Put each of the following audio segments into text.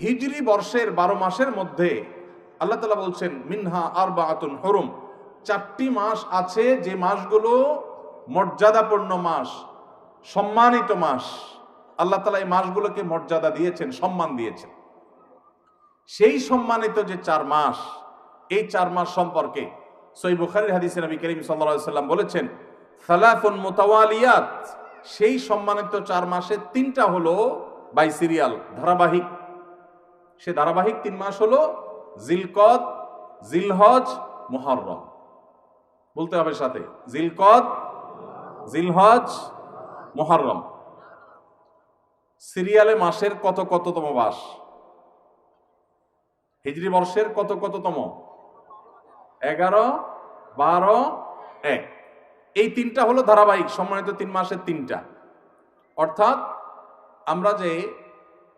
হিজরি বর্ষের 12 মাসের মধ্যে আল্লাহ তাআলা বলছেন মিনহা আরবাআতুন হুরুম, 4টি মাস আছে যে মাসগুলো মর্যাদাপূর্ণ মাস, সম্মানিত মাস। আল্লাহ তাআলা এই মাসগুলোকে মর্যাদা দিয়েছেন, সম্মান দিয়েছেন। সেই সম্মানিত যে 4 মাস, এই 4 মাস সম্পর্কে সহিহ বুখারীর হাদিসে নবী করিম সাল্লাল্লাহু আলাইহি সাল্লাম বলেছেন সালাতুন মুতাওয়ালিয়াত, সেই সম্মানিত 4 মাসে 3টা হলো বাই সিরিয়াল, ধারাবাহিক। সে ধারাবাহিক 3 মাস হলো জিলকদ, জিলহজ, মুহররম। বলতে হবে সাথে, জিলকদ, জিলহজ, মুহররম। সিরিয়ালে মাসের কততম মাস? হিজরি বর্ষের কততম? 11, 12, 1। এই 3টা হলো ধারাবাহিক সম্মানিত 3 মাসের 3টা। অর্থাৎ আমরা যে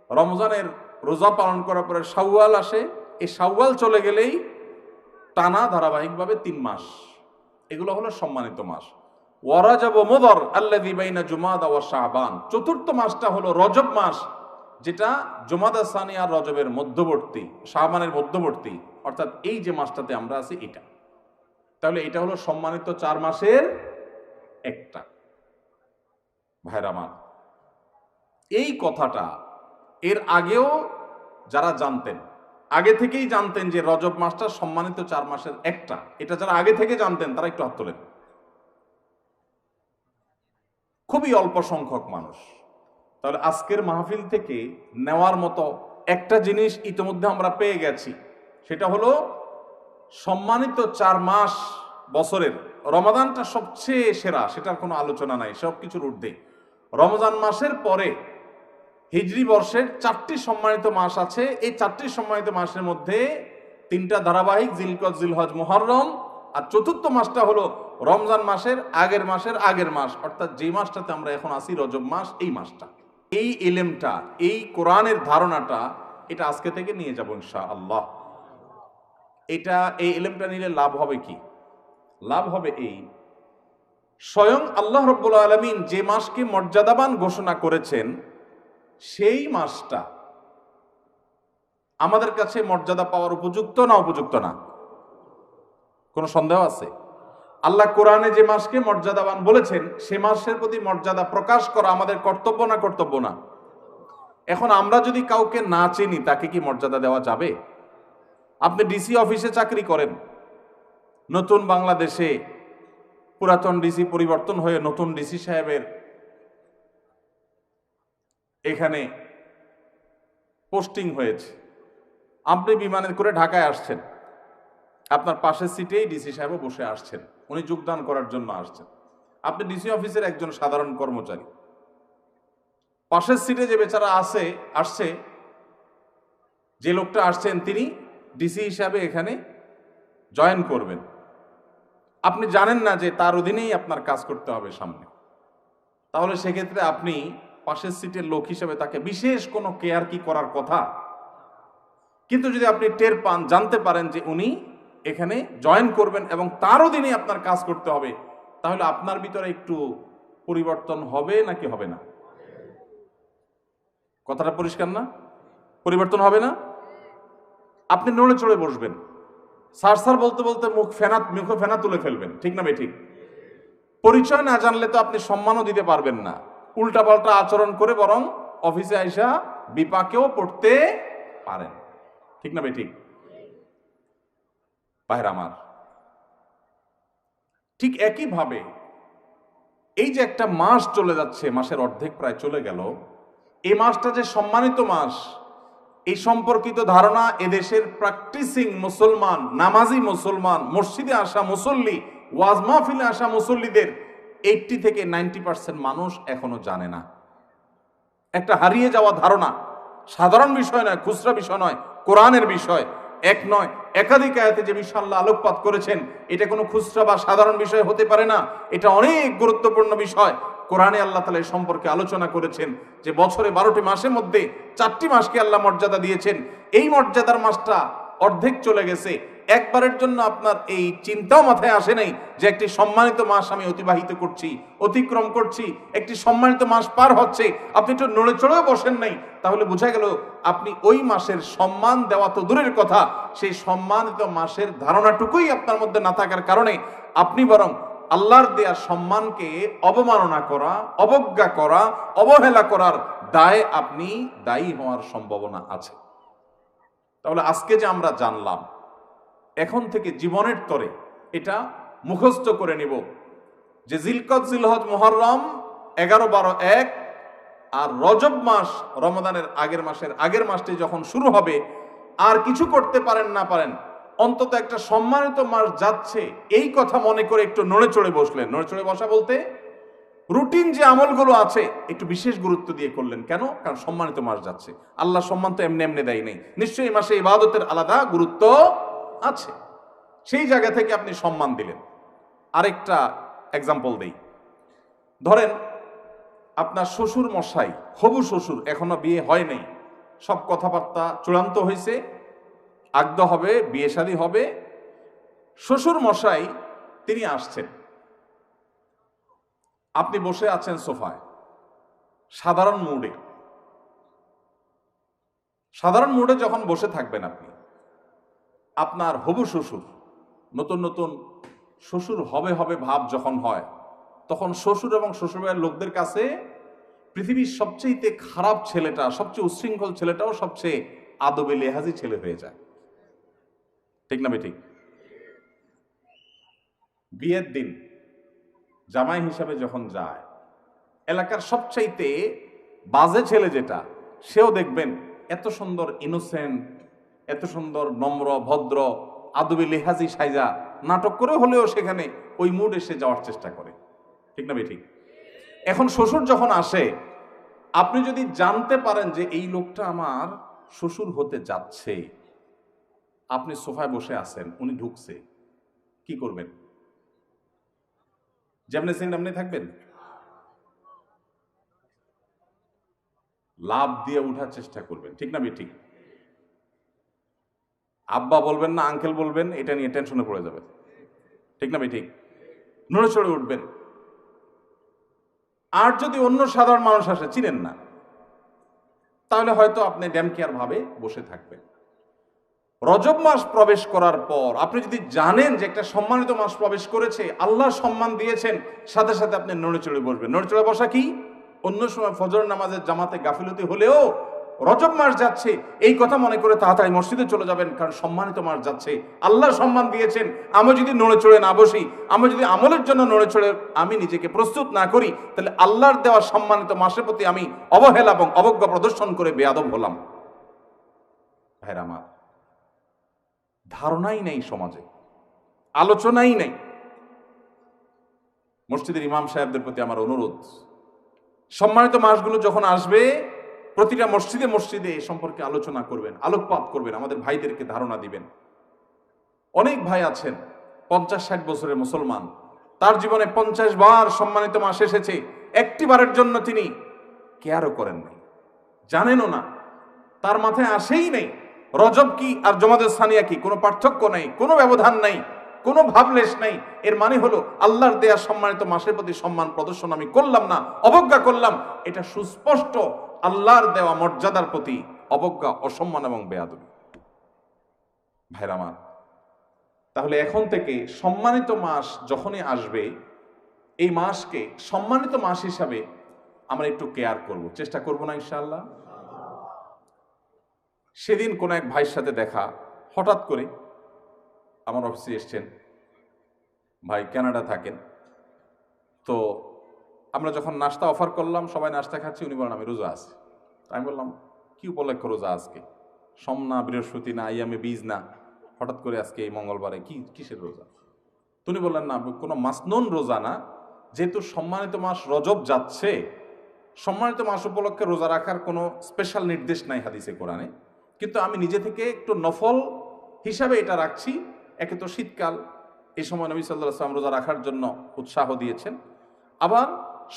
রমজানের রোজা পালন করার পরে শাওয়াল আসে, এই শাওয়াল চলে গেলেই টানা ধারাবাহিকভাবে 3 মাস, এগুলো হলো সম্মানিত মাস। ওয়া রাজব ওয়া মুদর আল্লাযী বাইনা জুমাদা ওয়া শাবান, 4র্থ মাসটা হলো রজব মাস, যেটা জুমাদা সানি আর রজবের মধ্যবর্তী, শাবানের মধ্যবর্তী, অর্থাৎ এই যে মাসটাতে আমরা আছি এটা। তাহলে এটা হলো সম্মানিত 4 মাসের একটা। ভাইরা আমার, এই কথাটা এর আগেও যারা জানতেন, আগে থেকেই জানতেন যে রজব মাসটা সম্মানিত 4 মাসের একটা, এটা যারা আগে থেকে জানতেন তারা একটু হাত তোলেন। খুবই অল্প সংখ্যক মানুষ। তাহলে আজকের মাহফিল থেকে নেওয়ার মতো একটা জিনিস ইতিমধ্যে আমরা পেয়ে গেছি, সেটা হলো সম্মানিত 4 মাস বছরের রমাদানটা সবচেয়ে সেরা, সেটার কোনো আলোচনা নাই, সবকিছুর ঊর্ধ্বে। রমজান মাসের পরে হিজরি বর্ষের 4টি সম্মানিত মাস আছে। এই 4টি সম্মানিত মাসের মধ্যে 3টা ধারাবাহিক, জিলকদ, জিলহজ, মুহররম, আর 4র্থ মাসটা হলো রমজান মাসের আগের মাস, অর্থাৎ যে মাসটাতে আমরা এখন আছি রজব মাস, এই মাসটা। এই ইলমটা, এই কোরআনের ধারণাটা, এটা আজকে থেকে নিয়ে যাব ইনশাআল্লাহ। এই ইলমটা নিলে লাভ হবে কি? লাভ হবে এই, স্বয়ং আল্লাহ রাব্বুল আলামিন যে মাসকে মর্যাদাবান ঘোষণা করেছেন, সেই মাসটা আমাদের কাছে মর্যাদা পাওয়ার উপযুক্ত না উপযুক্ত না? কোনো সন্দেহ আছে? আল্লাহ কোরআনে যে মাসকে মর্যাদাবান বলেছেন, সে মাসের প্রতি মর্যাদা প্রকাশ করা আমাদের কর্তব্য না কর্তব্য না? এখন আমরা যদি কাউকে না চিনি, তাকে কি মর্যাদা দেওয়া যাবে? আপনি ডিসি অফিসে চাকরি করেন, নতুন বাংলাদেশে পুরাতন ডিসি পরিবর্তন হয়ে নতুন ডিসি সাহেবের এখানে পোস্টিং হয়েছে। আপনি বিমানে করে ঢাকায় আসছেন, আপনার পাশের সিটেই ডিসি সাহেবও বসে আসছেন, উনি যোগদান করার জন্য আসছেন। আপনি ডিসি অফিসের একজন সাধারণ কর্মচারী, পাশের সিটে যে বেচারা আসছে, যে লোকটা আসছেন তিনি ডিসি হিসাবে এখানে জয়েন করবেন। আপনি জানেন না যে তার অধীনেই আপনার কাজ করতে হবে সামনে। তাহলে সেক্ষেত্রে আপনি পাশের সিটের লোক হিসেবে তাকে বিশেষ কোনো কেয়ার কি করার কথা? কিন্তু যদি আপনি টের পান, জানতে পারেন যে উনি এখানে জয়েন করবেন এবং তার অধীনে আপনার কাজ করতে হবে, তাহলে আপনার ভিতরে একটু পরিবর্তন হবে নাকি হবে না? কথাটা পরিষ্কার না? পরিবর্তন হবে না? আপনি নড়ে চড়ে বসবেন, স্যার বলতে বলতে মুখে ফেনা তুলে ফেলবেন, ঠিক না ঠিক? পরিচয় না জানলে তো আপনি সম্মানও দিতে পারবেন না, উল্টাপাল্টা আচরণ করে বরং অফিসে আইসা বিপাকেও পড়তে পারেন, ঠিক না ঠিক? ভাইরা আমার, ঠিক একইভাবে এই যে একটা মাস চলে যাচ্ছে, মাসের অর্ধেক প্রায় চলে গেল, এই মাসটা যে সম্মানিত মাস, এই সম্পর্কিত ধারণা এদেশের প্র্যাকটিসিং মুসলমান, নামাজি মুসলমান, মসজিদে আসা মুসল্লি, ওয়াজ মাহফিলে আসা মুসল্লিদের 80 থেকে 90% মানুষ এখনো জানে না। একটা হারিয়ে যাওয়া ধারণা, সাধারণ বিষয় নয়, খুচরা বিষয় নয়, কোরআনের বিষয়। এক নয়, একাধিক আয়াতে যে বিষয় আল্লাহ আলোকপাত করেছেন, এটা কোনো খুচরা বা সাধারণ বিষয় হতে পারে না, এটা অনেক গুরুত্বপূর্ণ বিষয়। কোরআনে আল্লাহ তাআলা এই সম্পর্কে আলোচনা করেছেন যে বছরে 12টি মাসের মধ্যে 4টি মাসকে আল্লাহ মর্যাদা দিয়েছেন। এই মর্যাদার মাসটা অর্ধেক চলে গেছে, একবারের জন্য আপনার এই চিন্তাও মাথায় আসে নাই যে একটি সম্মানিত মাস আমি অতিবাহিত করছি, অতিক্রম করছি, একটি সম্মানিত মাস পার হচ্ছে, আপনি একটু নড়ে চড়েও বসেন নাই, তাহলে বোঝা গেল আপনি ওই মাসের সম্মান দেওয়া তো দূরের কথা, সেই সম্মানিত মাসের ধারণাটুকুই আপনার মধ্যে না থাকার কারণে আপনি বরং আল্লাহর দেয়া সম্মানকে অবমাননা করা, অবজ্ঞা করা, অবহেলা করার দায়ে আপনি দায়ী হওয়ার সম্ভাবনা আছে। তাহলে আজকে যে আমরা জানলাম, এখন থেকে জীবনের তরে এটা মুখস্থ করে নিব যে জিলকদ, জিলহজ, মুহররম 11, 12, 1 আর রজব মাস, রমাদানের আগের মাসটি যখন শুরু হবে, আর কিছু করতে পারেন না পারেন, অন্তত একটা সম্মানিত মাস যাচ্ছে এই কথা মনে করে একটু নড়ে চড়ে বসলেন। নড়ে চড়ে বসা বলতে রুটিন যে আমলগুলো আছে একটু বিশেষ গুরুত্ব দিয়ে করলেন। কেন? কারণ সম্মানিত মাস যাচ্ছে। আল্লাহ সম্মান তো এমনি এমনি দেয় নেই, নিশ্চয়ই এই মাসে ইবাদতের আলাদা গুরুত্ব আছে। সেই জায়গা থেকে আপনি সম্মান দিলেন। আরেকটা এক্সাম্পল দেই। ধরেন আপনার শ্বশুর মশাই, হবু শ্বশুর, এখনো বিয়ে হয় নাই, সব কথাবার্তা চূড়ান্ত হয়েছে, আগদ হবে, বিয়ে শাদী হবে, শ্বশুর মশাই তিনি আসছেন, আপনি বসে আছেন সোফায় সাধারণ মুডে যখন বসে থাকবেন আপনি, আপনার হবু শ্বশুর, নতুন নতুন শ্বশুর হবে ভাব যখন হয়, তখন শ্বশুর এবং শ্বশুরবাড়ির লোকদের কাছে পৃথিবীর সবচেয়ে খারাপ ছেলেটা, সবচেয়ে উচ্ছৃঙ্খল ছেলেটাও সবচেয়ে আদবে লেহাজি ছেলে হয়ে যায়। ঠিক না বেঠিক? বিয়ের দিন জামাই হিসাবে যখন যায়, এলাকার সবচাইতে বাজে ছেলে যেটা, সেও দেখবেন এত সুন্দর ইনোসেন্ট, এত সুন্দর নম্র ভদ্র আদবে লেহাজি সাইজা নাটক করে হলেও সেখানে ওই মুড এসে যাওয়ার চেষ্টা করে। ঠিক না বেঠিক? এখন শ্বশুর যখন আসে, আপনি যদি জানতে পারেন যে এই লোকটা আমার শ্বশুর হতে যাচ্ছে, আপনি সোফায় বসে আছেন, উনি ঢুকছে, কি করবেন? যেমনি সেন আপনি থাকবেন, লাভ দিয়ে উঠার চেষ্টা করবেন। ঠিক না বেঠিক? আব্বা বলবেন না আঙ্কেল বলবেন, এটা নিয়ে টেনশনে পড়ে যাবেন। ঠিক না বেঠিক? নড়ে চড়ে উঠবেন। আর যদি অন্য সাধারণ মানুষ আসে, চিনেন না, তাহলে হয়তো আপনি ড্যামকেয়ার ভাবে বসে থাকবেন। রজব মাস প্রবেশ করার পর আপনি যদি জানেন যে একটা সম্মানিত মাস প্রবেশ করেছে, আল্লাহ সম্মান দিয়েছেন, সাথে সাথে আপনি নড়ে চড়ে বসবেন। নড়ে চড়ে বসা কি? অন্য সময় ফজর নামাজের জামাতে গাফিলতি হলেও রজব মাস যাচ্ছে এই কথা মনে করে তাড়াতাড়ি মসজিদে চলে যাবেন, কারণ সম্মানিত মাস যাচ্ছে, আল্লাহ সম্মান দিয়েছেন। আমি যদি নড়ে চড়ে না বসি, আমি যদি আমলের জন্য নড়ে চড়ে আমি নিজেকে প্রস্তুত না করি, তাহলে আল্লাহর দেওয়া সম্মানিত মাসের প্রতি আমি অবহেলা এবং অবজ্ঞা প্রদর্শন করে বেয়াদব হলাম। ভাইরা আমার, ধারণাই নেই সমাজে, আলোচনাই নেই। মসজিদের ইমাম সাহেবদের প্রতি আমার অনুরোধ, সম্মানিত মাসগুলো যখন আসবে প্রতিটা মসজিদে মসজিদে এ সম্পর্কে আলোচনা করবেন, আলোকপাত করবেন, আমাদের ভাইদেরকে ধারণা দিবেন। অনেক ভাই আছেন 50-60 বছরের মুসলমান, তার জীবনে 50 বার সম্মানিত মাস এসেছে, একটি বারের জন্য তিনি কেয়ারও করেন নাই, জানেনও না, তার মাথায় আসেই নেই রজব কি আর জমাদের সানিয়া কি, কোনো পার্থক্য নাই, কোনো ব্যবধান নাই, কোনো ভাবলেশ নাই। এর মানে হলো আল্লাহর দেয়া সম্মানিত মাসের প্রতি সম্মান প্রদর্শন আমি করলাম না, অবজ্ঞা করলাম। এটা সুস্পষ্ট আল্লাহর দেওয়া মর্যাদার প্রতি অবজ্ঞা, অসম্মান এবং বেয়াদবি। ভাইরা আমার, তাহলে এখন থেকে সম্মানিত মাস যখনই আসবে, এই মাসকে সম্মানিত মাস হিসাবে আমরা একটু কেয়ার করব, চেষ্টা করব না ইনশাআল্লাহ? সেদিন কোন এক ভাইয়ের সাথে দেখা, হঠাৎ করে আমার অফিসে এসছেন, ভাই কানাডা থাকেন। তো আমরা যখন নাস্তা অফার করলাম, সবাই নাস্তা খাচ্ছি, উনি বলেন আমি রোজা আছি। আমি বললাম কি উপলক্ষ রোজা আজকে? সোম না, বৃহস্পতি না, আইয়ামে বীজ না, হঠাৎ করে আজকে এই মঙ্গলবারে কিসের রোজা? তুমি বললেন না, কোনো মাসনুন রোজা না, যেহেতু সম্মানিত মাস রজব যাচ্ছে, সম্মানিত মাস উপলক্ষে রোজা রাখার কোনো স্পেশাল নির্দেশ নাই হাদিসে কোরআনে, কিন্তু আমি নিজে থেকে একটু নফল হিসাবে এটা রাখছি। একে তো শীতকাল, এই সময় নবী সাল্লাল্লাহু আলাইহি ওয়াসাল্লাম রোজা রাখার জন্য উৎসাহ দিয়েছেন, আবার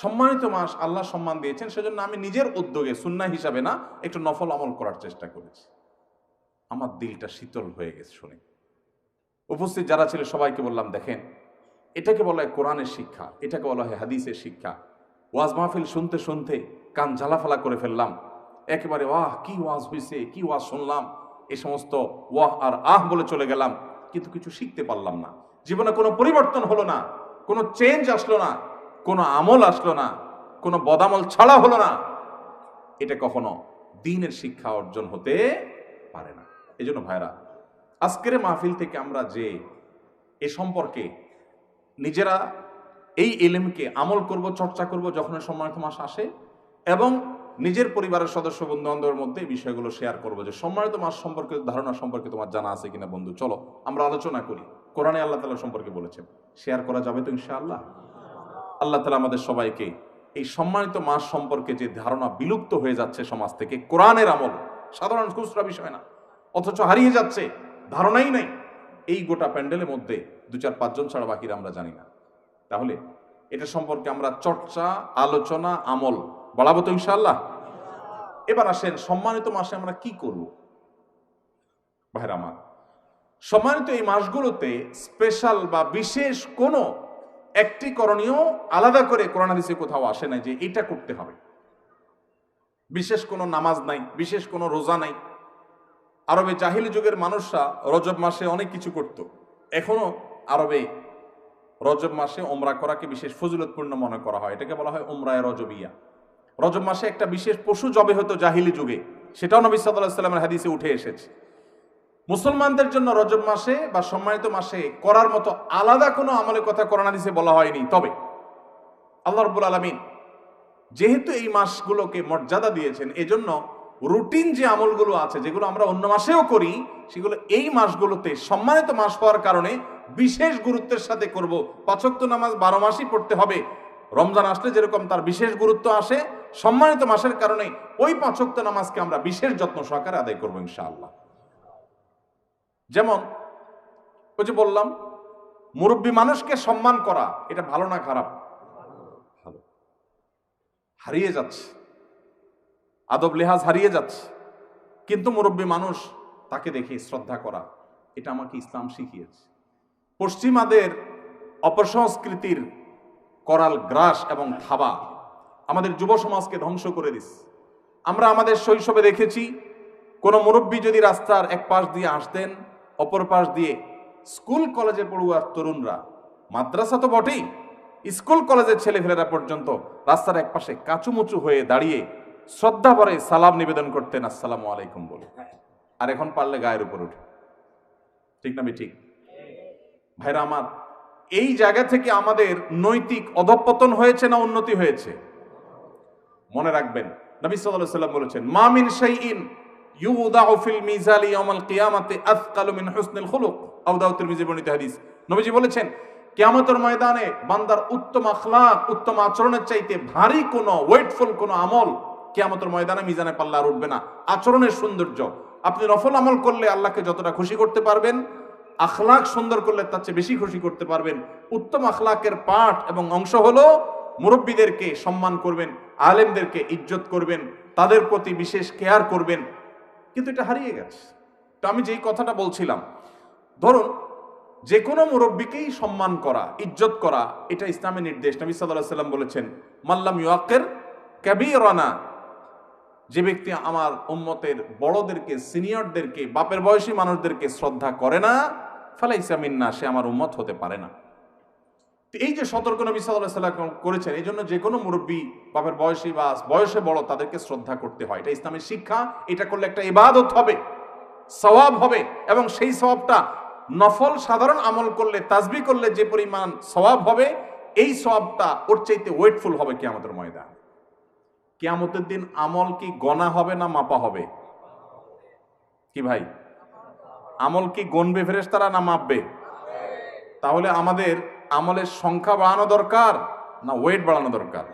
সম্মানিত মাস আল্লাহ সম্মান দিয়েছেন, সেজন্য আমি নিজের উদ্যোগে সুন্নাহ হিসাবে না, একটু নফল আমল করার চেষ্টা করেছি। আমার দিলটা শীতল হয়ে গেছে শুনে। উপস্থিত যারা ছিল সবাইকে বললাম, দেখেন, এটাকে বলা হয় কোরআনের শিক্ষা, এটাকে বলা হয় হাদিসের শিক্ষা। ওয়াজ মাহফিল শুনতে শুনতে কান ঝালাফালা করে ফেললাম, একেবারে ওয়াহ কি ওয়াজ হয়েছে, কি ওয়াজ শুনলাম, এই সমস্ত ওয়াহ আর আহ বলে চলে গেলাম, কিন্তু কিছু শিখতে পারলাম না। জীবনে কোনো পরিবর্তন হলো না, কোনো চেঞ্জ আসলো না, কোনো আমল আসলো না, কোনো বদামল ছাড়া হলো না। এটা কখনো দ্বীনের শিক্ষা অর্জন হতে পারে না। এই জন্য ভাইরা, আজকের মাহফিল থেকে আমরা যে এ সম্পর্কে নিজেরা এই ইলমকে আমল করব, চর্চা করব যখন সম্মানিত মাস আসে, এবং নিজের পরিবারের সদস্য বন্ধু বান্ধবের মধ্যে এই বিষয়গুলো শেয়ার করবো যে সম্মানিত মাস সম্পর্কে ধারণা সম্পর্কে তোমার জানা আছে কিনা বন্ধু, চলো আমরা আলোচনা করি। কোরআনে আল্লাহ তাআলা সম্পর্কে বলেছেন, শেয়ার করা যাবে তো ইনশাআল্লাহ। আল্লাহ তাআলা আমাদের সবাইকে এই সম্মানিত মাস সম্পর্কে যে ধারণা বিলুপ্ত হয়ে যাচ্ছে সমাজ থেকে, কোরআনের আমল সাধারণ খুচরা বিষয় না, অথচ হারিয়ে যাচ্ছে, ধারণাই নাই, এই গোটা প্যান্ডেলের মধ্যে 2-4-5 জন ছাড়া বাকিরা আমরা জানি না। তাহলে এটা সম্পর্কে আমরা চর্চা, আলোচনা, আমল বাড়াবো তো ইনশাআল্লাহ। এবার আসেন, সম্মানিত মাসে আমরা কি করব? ভাইরা আমার, সম্মানিত এই মাসগুলোতে স্পেশাল বা বিশেষ কোনো একটি করণীয় আলাদা করে কোরআন হাদিসে কোথাও আসে নাই যে এটা করতে হবে। বিশেষ কোনো নামাজ নাই, বিশেষ কোনো রোজা নাই। আরবে জাহিলি যুগের মানুষরা রজব মাসে অনেক কিছু করত। এখনো আরবে রজব মাসে ওমরা করাকে বিশেষ ফজিলতপূর্ণ মনে করা হয়, এটাকে বলা হয় ওমরায়ে রজবিয়া। রজব মাসে একটা বিশেষ পশু জবে হতো জাহিলি যুগে, সেটাও নবী সাল্লাল্লাহু আলাইহি ওয়াসাল্লামের হাদিসে উঠে এসেছে। মুসলমানদের জন্য রজব মাসে বা সম্মানিত মাসে করার মতো আলাদা কোনো আমলের কথা কোরআন হাদিসে বলা হয়নি। তবে আল্লাহ রাব্বুল আলামিন যেহেতু এই মাসগুলোকে মর্যাদা দিয়েছেন, এজন্য রুটিন যে আমলগুলো আছে যেগুলো আমরা অন্য মাসেও করি, সেগুলো এই মাসগুলোতে সম্মানিত মাস হওয়ার কারণে বিশেষ গুরুত্বের সাথে করব। 5 ওয়াক্ত নামাজ 12 মাসই পড়তে হবে। রমজান আসলে যেরকম তার বিশেষ গুরুত্ব আসে, সম্মানিত মাসের কারণে ওই 5 ওয়াক্ত নামাজকে আমরা বিশেষ যত্ন সহকারে আদায় করবো ইনশাআল্লাহ। যেমন ওই যে বললাম, মুরব্বী মানুষকে সম্মান করা, এটা ভালো না খারাপ? ভালো। হারিয়ে যাচ্ছে, আদব লেহাজ হারিয়ে যাচ্ছে, কিন্তু মুরব্বী মানুষ, তাকে দেখে শ্রদ্ধা করা, এটা আমাকে ইসলাম শিখিয়েছে। পশ্চিমাদের অপসংস্কৃতির করাল গ্রাস এবং থাবা আমাদের যুব সমাজকে ধ্বংস করে দিচ্ছে। আমরা আমাদের শৈশবে দেখেছি, কোন মুরব্বী যদি রাস্তার এক পাশ দিয়ে আসতেন, অপর পাশ দিয়ে স্কুল কলেজে পড়ুয়া তরুণরা, মাদ্রাসা তো বটেই, স্কুল কলেজের ছেলেফেলেরা পর্যন্ত রাস্তার এক পাশে কাচুমুচু হয়ে দাঁড়িয়ে শ্রদ্ধা ভরে সালাম নিবেদন করতেন, আসসালামু আলাইকুম বলে। আর এখন পারলে গায়ের উপর উঠে। ঠিক না ঠিক? ভাইরা আমার, এই জায়গা থেকে আমাদের নৈতিক অধঃপতন হয়েছে না উন্নতি হয়েছে? মনে রাখবেন, নবী সাল্লাল্লাহু আলাইহি ওয়াসাল্লাম বলেছেন, মা মিন শাইইন ইউদাউ ফিল মিজালি ইয়াউমাল কিয়ামাতি আথকালু মিন হুসনিল খুলুক। আবু দাউদ তিরমিজি বর্ণিত হাদিস। নবীজি বলেছেন, কিয়ামতের ময়দানে বান্দার উত্তম আখলাক, উত্তম আচরণের চাইতে ভারী কোনো ওয়েটফুল কোনো আমল কিয়ামতের ময়দানে মিজানে পাল্লা আর উঠবে না। আচরণের সৌন্দর্য, আপনি নফল আমল করলে আল্লাহকে যতটা খুশি করতে পারবেন, আখলাক সুন্দর করলে তার চেয়ে বেশি খুশি করতে পারবেন। উত্তম আখলাকের পাঠ এবং অংশ হলো মুরব্বীদেরকে সম্মান করবেন, আলেমদেরকে ইজ্জত করবেন, তাদের প্রতি বিশেষ কেয়ার করবেন। কিন্তু এটা হারিয়ে গেছে। তো আমি যেই কথাটা বলছিলাম, ধরুন যে কোনো মুরব্বীকেই সম্মান করা, ইজ্জত করা, এটা ইসলামের নির্দেশ। নবী সাল্লাল্লাহু আলাইহি ওয়াসাল্লাম বলেছেন, মাল্লাম ইউআক্কির কাবীরানা, যে ব্যক্তি আমার উম্মতের বড়দেরকে, সিনিয়রদেরকে, বাপের বয়সী মানুষদেরকে শ্রদ্ধা করে না, ফালাইসা মিন্না, সে আমার উম্মত হতে পারে না। এই যে সতর্ক নবী সাল্লাল্লাহু আলাইহি ওয়াসাল্লাম করেছেন, এই জন্য যে কোনো মুরব্বী, বাপের বয়সী বা বয়সে বড়, তাদেরকে শ্রদ্ধা করতে হয়। এটা ইসলামের শিক্ষা। এটা করলে একটা ইবাদত হবে, সওয়াব হবে, এবং সেই সওয়াবটা নফল সাধারণ আমল করলে, তাসবিহ করলে যে পরিমাণ সওয়াব হবে, এই সওয়াবটা ওর চাইতে ওয়েটফুল হবে কিয়ামতের ময়দান। কিয়ামতের দিন আমল কি গণা হবে না মাপা হবে? কি ভাই, আমল কি গণবে ফেরেশতারা না মাপবে? তাহলে আমাদের আমলের সংখ্যা বাড়ানো দরকার না ওয়েট বাড়ানো দরকার?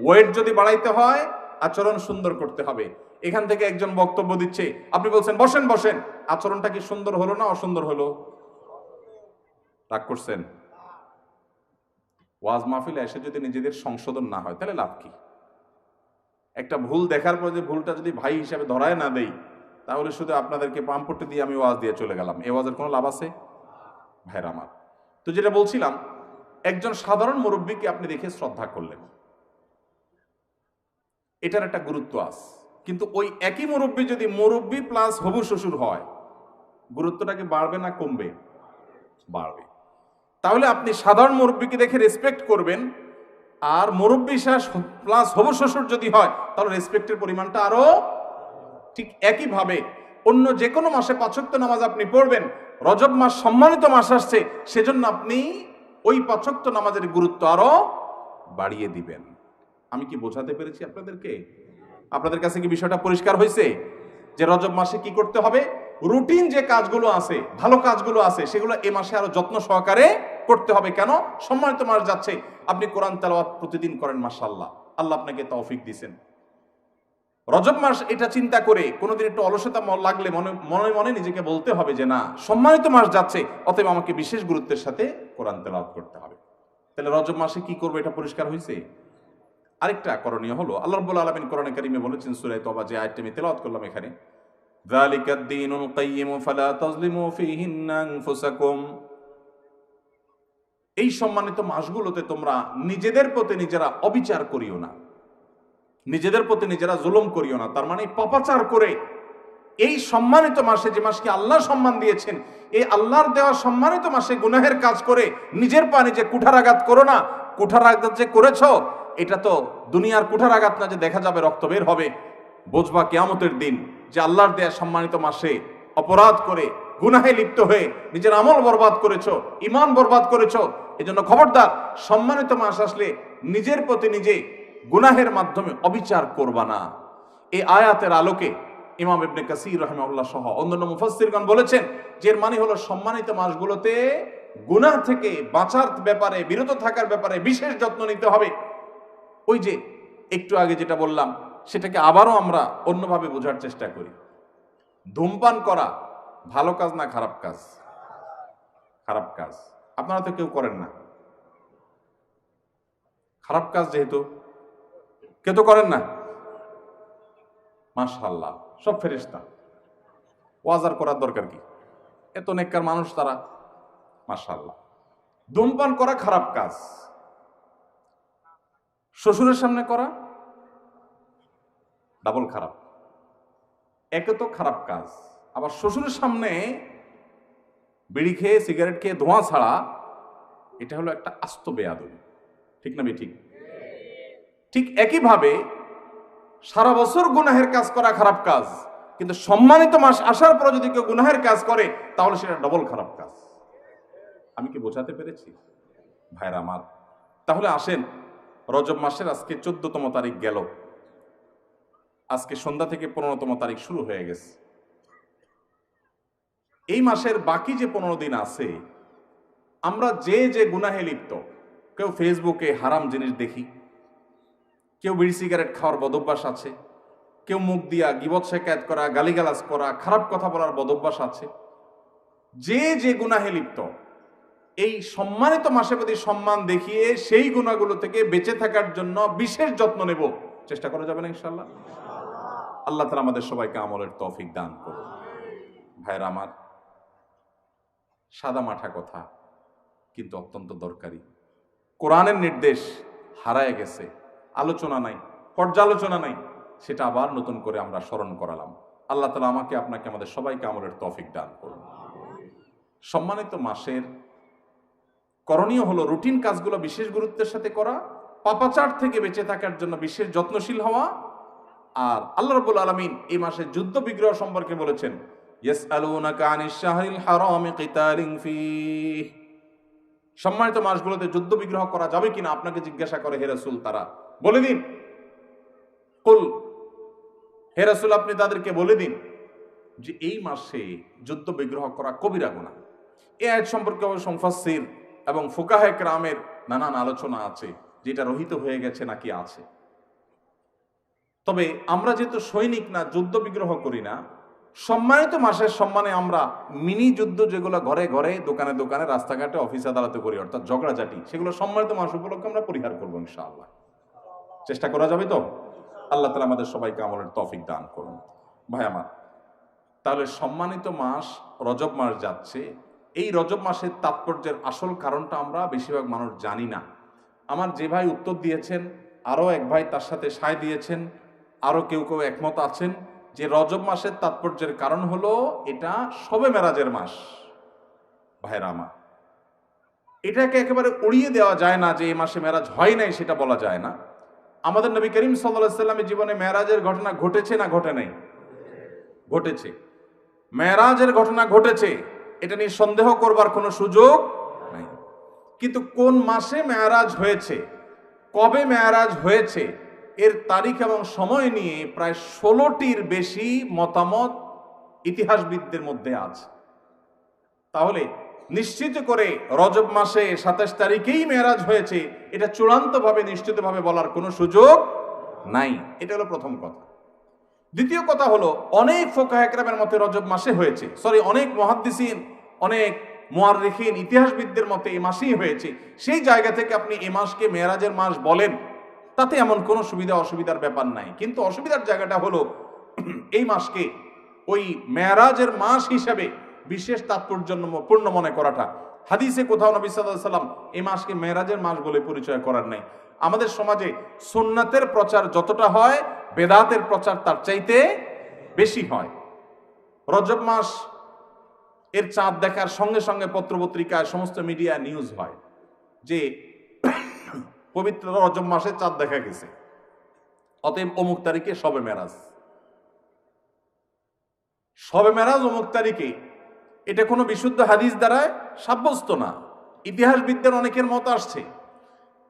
ওয়েট যদি বাড়াইতে হয়, আচরণ সুন্দর করতে হবে। এখান থেকে একজন বক্তব্য দিচ্ছে, আপনি বলছেন বসেন বসেন, আচরণটা কি সুন্দর হলো না অসুন্দর হলো? রাগ করছেন? ওয়াজ মাহফিলে এসে যদি নিজেদের সংশোধন না হয়, তাহলে লাভ কি? একটা ভুল দেখার পর যে ভুলটা যদি ভাই হিসাবে ধরায় না দেই, তাহলে শুধু আপনাদেরকে পাম্পট্টি দিয়ে আমি ওয়াজ দিয়ে চলে গেলাম, এ ওয়াজের কোনো লাভ আছে? ভাইরা আমার, তো যেটা বলছিলাম, একজন সাধারণ মুরব্বীকে আপনি দেখে শ্রদ্ধা করলেন, এটার একটা গুরুত্ব আছে। কিন্তু ওই একই মুরব্বী যদি মুরব্বী প্লাস হবু শ্বশুর হয়, গুরুত্বটা কি বাড়বে না কমবে? বাড়বে। তাহলে আপনি সাধারণ মুরব্বীকে দেখে রেসপেক্ট করবেন, আর মুরব্বী প্লাস হবু শ্বশুর যদি হয় তাহলে রেসপেক্টের পরিমাণটা আরো। ঠিক একইভাবে অন্য যে কোনো মাসে 5 ওয়াক্ত নামাজ আপনি পড়বেন, রজব মাস সম্মানিত মাস আসছে, সেজন্য আপনি ওই 5 ওয়াক্ত নামাজের গুরুত্ব আরো বাড়িয়ে দিবেন। আমি কি বোঝাতে পেরেছি আপনাদেরকে? আপনাদের কাছে কি বিষয়টা পরিষ্কার হয়েছে যে রজব মাসে কি করতে হবে? রুটিন যে কাজগুলো আছে, ভালো কাজগুলো আছে, সেগুলো এই মাসে আরো যত্ন সহকারে করতে হবে। কেন? সম্মানিত মাস যাচ্ছে, আপনি কোরআন তেলাওয়াত প্রতিদিন করেন, মাশাআল্লাহ, আল্লাহ আপনাকে তৌফিক দিয়েছেন। রজব মাস এটা চিন্তা করে কোনোদিন একটু অলসতা লাগলে মনে মনে নিজেকে বলতে হবে যে না, সম্মানিত মাস যাচ্ছে, অতএব আমাকে বিশেষ গুরুত্বের সাথে কোরআন তেলাওয়াত করতে হবে। তাহলে রজব মাসে কি করবো, এটা পরিষ্কার হয়েছে। আরেকটা করণীয় হলো, আল্লাহ রাব্বুল আলামিন কোরআনে কারীমে বলেছেন সূরা তওবা, যে আয়াতটি আমি তেলাওয়াত করলাম এখানে, যালিকাদ দীনুল কাইয়্যিম ফালা তাজলিমু ফীহিন্না আনফুসাকুম। এই সম্মানিত মাসগুলোতে তোমরা নিজেদের প্রতি নিজেরা অবিচার করিও না, নিজেদের প্রতি নিজেরা জুলুম করিও না। তার মানে পাপাচার করে এই সম্মানিত মাসে, যে মাসকে আল্লাহ সম্মান দিয়েছেন, এই আল্লাহর দেওয়া সম্মানিত মাসে গুনাহের কাজ করে নিজের পা নিজে কুঠারাঘাত করো না। কুঠারাঘাত যে করেছ, এটা তো দুনিয়ার কুঠারাঘাত না যে দেখা যাবে রক্ত বের হবে। বুঝবা কিয়ামতের দিন যে আল্লাহর দেয়া সম্মানিত মাসে অপরাধ করে গুনাহে লিপ্ত হয়ে নিজের আমল বরবাদ করেছো, ইমান বরবাদ করেছো। এজন্য খবরদার, সম্মানিত মাস আসলে নিজের প্রতি নিজে গুনাহের মাধ্যমে অবিচার করবা না। এই আয়াতের আলোকে ইমাম ইবনে কাসির রাহিমাহুল্লাহ সহ অন্যান্য মুফাসসিরগণ বলেছেন যে এর মানে হলো সম্মানিত মাসগুলোতে গুনাহ থেকে বাঁচার ব্যাপারে, বিরত থাকার ব্যাপারে বিশেষ যত্ন নিতে হবে। ওই যে একটু আগে যেটা বললাম, সেটাকে আবারও আমরা অন্যভাবে বোঝার চেষ্টা করি। ধূমপান করা ভালো কাজ না খারাপ কাজ? খারাপ কাজ। আপনারা তো কেউ করেন না, খারাপ কাজ যেহেতু কেউ তো করেন না। মাশাআল্লাহ, সব ফেরেশতা, ওয়াজ আর করার দরকার কি, এত নেককার মানুষ তারা, মাশাআল্লাহ। ধূমপান করা খারাপ কাজ, শ্বশুরের সামনে করা ডাবল খারাপ। একে তো খারাপ কাজ, আবার শ্বশুরের সামনে বিড়ি খেয়ে সিগারেট খেয়ে ধোঁয়া ছাড়া, এটা হলো একটা আস্ত বেয়াদবি। ঠিক না ঠিক? ঠিক একইভাবে সারা বছর গুনাহের কাজ করা খারাপ কাজ, কিন্তু সম্মানিত মাস আসার পর যদি কেউ গুনাহের কাজ করে তাহলে সেটা ডবল খারাপ কাজ। আমি কি বোঝাতে পেরেছি ভাইরা আমার? তাহলে আসেন, রজব মাসের আজকে 14তম তারিখ গেল, আজকে সন্ধ্যা থেকে 15তম তারিখ শুরু হয়ে গেছে। এই মাসের বাকি যে 15 দিন আছে, আমরা যে যে গুনাহে লিপ্ত, কেউ ফেসবুকে হারাম জিনিস দেখি, কেউ বিড়ি সিগারেট খাওয়ার বদভ্যাস আছে, কেউ মুখ দিয়া গীবত শিকায়াত করা, গালিগালাজ করা, খারাপ কথা বলার বদভ্যাস আছে। যে যে গুনাহে লিপ্ত, এই সম্মানিত মাসে প্রতি সম্মান দেখিয়ে সেই গুনাহগুলো থেকে বেঁচে থাকার জন্য বিশেষ যত্ন নেব, চেষ্টা করা যাবে না ইনশাআল্লাহ? আল্লাহ তাআলা আমাদের সবাইকে আমলের তৌফিক দান করুন। ভাইরা আমার, সাদা মাঠা কথা কিন্তু অত্যন্ত দরকারি। কোরআনের নির্দেশ হারায় গেছে, আলোচনা নাই, পর্যালোচনা নাই, সেটা আবার নতুন করে আমরা স্মরণ করালাম। আল্লাহ তাআলা আমাকে, আপনাকে, আমাদের সবাইকে আমলের তৌফিক দান করুন। সম্মানিত মাসের করণীয় হলো রুটিন কাজগুলো বিশেষ গুরুত্বের সাথে করা, পাপাচার থেকে বেঁচে থাকার জন্য বিশেষ যত্নশীল হওয়া। আর আল্লাহ রাব্বুল আলামিন এই মাসে যুদ্ধ বিগ্রহ সম্পর্কে বলেছেন, ইয়াসআলুনাকা আনিশ শাহরিল হারামি কিতালিন ফীহ। সম্মানিত মাসগুলোতে যুদ্ধ বিগ্রহ করা যাবে কিনা আপনাকে জিজ্ঞাসা করে, হে রাসূল তারা, বলে দিন। কুল, হে রাসূল আপনি তাদেরকে বলে দিন যে এই মাসে যুদ্ধ বিগ্রহ করা কবিরা গুনাহ। এই আয়াত সম্পর্কে অবশ্য মুফাসসির এবং ফুকাহায়ে কেরামের নানান আলোচনা আছে, যেটা রহিত হয়ে গেছে নাকি আছে। তবে আমরা যেহেতু সৈনিক না, যুদ্ধ বিগ্রহ করি না, সম্মানিত মাসের সম্মানে আমরা মিনি যুদ্ধ যেগুলো ঘরে ঘরে, দোকানে দোকানে, রাস্তাঘাটে, অফিস আদালতে করি, অর্থাৎ ঝগড়াঝাটি, সেগুলো সম্মানিত মাস উপলক্ষে আমরা পরিহার করবো ইনশাআল্লাহ। চেষ্টা করা যাবে তো? আল্লাহ তাআলা আমাদের সবাইকে আমলের তৌফিক দান করুন। ভাই আমার, তাহলে সম্মানিত মাস রজব মাস যাচ্ছে, এই রজব মাসের তাৎপর্যের আসল কারণটা আমরা বেশিরভাগ মানুষ জানি না। আমার যে ভাই উত্তর দিয়েছেন, আরও এক ভাই তার সাথে সায় দিয়েছেন, আরও কেউ কেউ একমত আছেন যে রজব মাসের তাৎপর্যের কারণ হলো এটা শবে মেরাজের মাস। ভাইরা আমার, এটাকে একেবারে উড়িয়ে দেওয়া যায় না যে এই মাসে মেরাজ হয় নাই, সেটা বলা যায় না। আমাদের নবী করিম সাল্লাল্লাহু আলাইহি সাল্লামের জীবনে মেরাজের ঘটনা ঘটেছে না ঘটে নাই? ঘটেছে। মেরাজের ঘটনা ঘটেছে, এটা নিয়ে সন্দেহ করবার কোনো সুযোগ নাই। কিন্তু কোন মাসে মেরাজ হয়েছে, কবে মেরাজ হয়েছে, এর তারিখ এবং সময় নিয়ে প্রায় 16টির বেশি মতামত ইতিহাসবিদদের মধ্যে আছে। তাহলে নিশ্চিত করে রজব মাসে 27 তারিখেই মেরাজ হয়েছে এটা চূড়ান্তভাবে নিশ্চিতভাবে বলার কোনো সুযোগ নাই। এটা হলো প্রথম কথা। দ্বিতীয় কথা হলো, অনেক ফুকাহা কেরামের মতে রজব মাসে হয়েছে, অনেক মুহাদ্দিসিন, অনেক মুআররিখিন, ইতিহাসবিদদের মতে এই মাসেই হয়েছে। সেই জায়গা থেকে আপনি এই মাসকে মেরাজের মাস বলেন, তাতে এমন কোনো সুবিধা অসুবিধার ব্যাপার নাই। কিন্তু অসুবিধার জায়গাটা হলো এই মাসকে ওই মেরাজের মাস হিসাবে বিশেষ তাৎপর্যপূর্ণ মনে করাটা। হাদিসে কোথাও নবী সাল্লাল্লাহু আলাইহি ওয়াসাল্লাম এই মাসকে মেরাজের মাস বলে পরিচয় করার নাই। আমাদের সমাজে সুন্নাতের প্রচার যতটা হয়, বেদাতের প্রচার তার চাইতে বেশি হয়। রজব মাস এর চাঁদ দেখার সঙ্গে সঙ্গে পত্রপত্রিকায় সমস্ত মিডিয়া নিউজ হয় যে পবিত্র রজব মাসে চাঁদ দেখা গেছে, অতএব অমুক তারিখে শবে মেরাজ। শবে মেরাজ অমুক তারিখে, এটা কোনো বিশুদ্ধ হাদিস দ্বারা সাব্যস্ত না। ইতিহাসবিদদের অনেকের মত আসছে,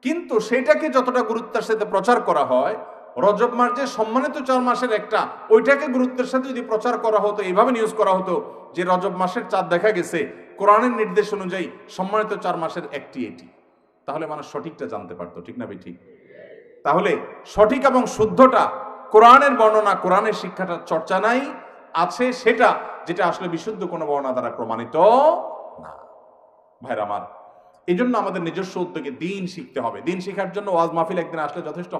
কিন্তু সেটাকে যতটা গুরুত্বের সাথে প্রচার করা হয়, রজব মাস যে সম্মানিত 4 মাসের একটা, ওইটাকে গুরুত্বের সাথে যদি প্রচার করা হতো, এইভাবে নিউজ করা হতো যে রজব মাসের চাঁদ দেখা গেছে, কোরআনের নির্দেশ অনুযায়ী সম্মানিত 4 মাসের একটি এটি, তাহলে মানুষ সঠিকটা জানতে পারতো। ঠিক না ঠিক? তাহলে সঠিক এবং শুদ্ধটা কোরআনের বর্ণনা, কোরআনের শিক্ষাটার চর্চা নাই, আছে সেটা যেটা আসলে বিশুদ্ধ কোনো বর্ণনা দ্বারা প্রমাণিত না। ভাইরা আমার, এই জন্য আমাদের নিজস্ব উদ্যোগে দিন শিখতে হবে। দিন শেখার জন্য ওয়াজ মাহফিল একদিন আসলে যথেষ্ট হবে।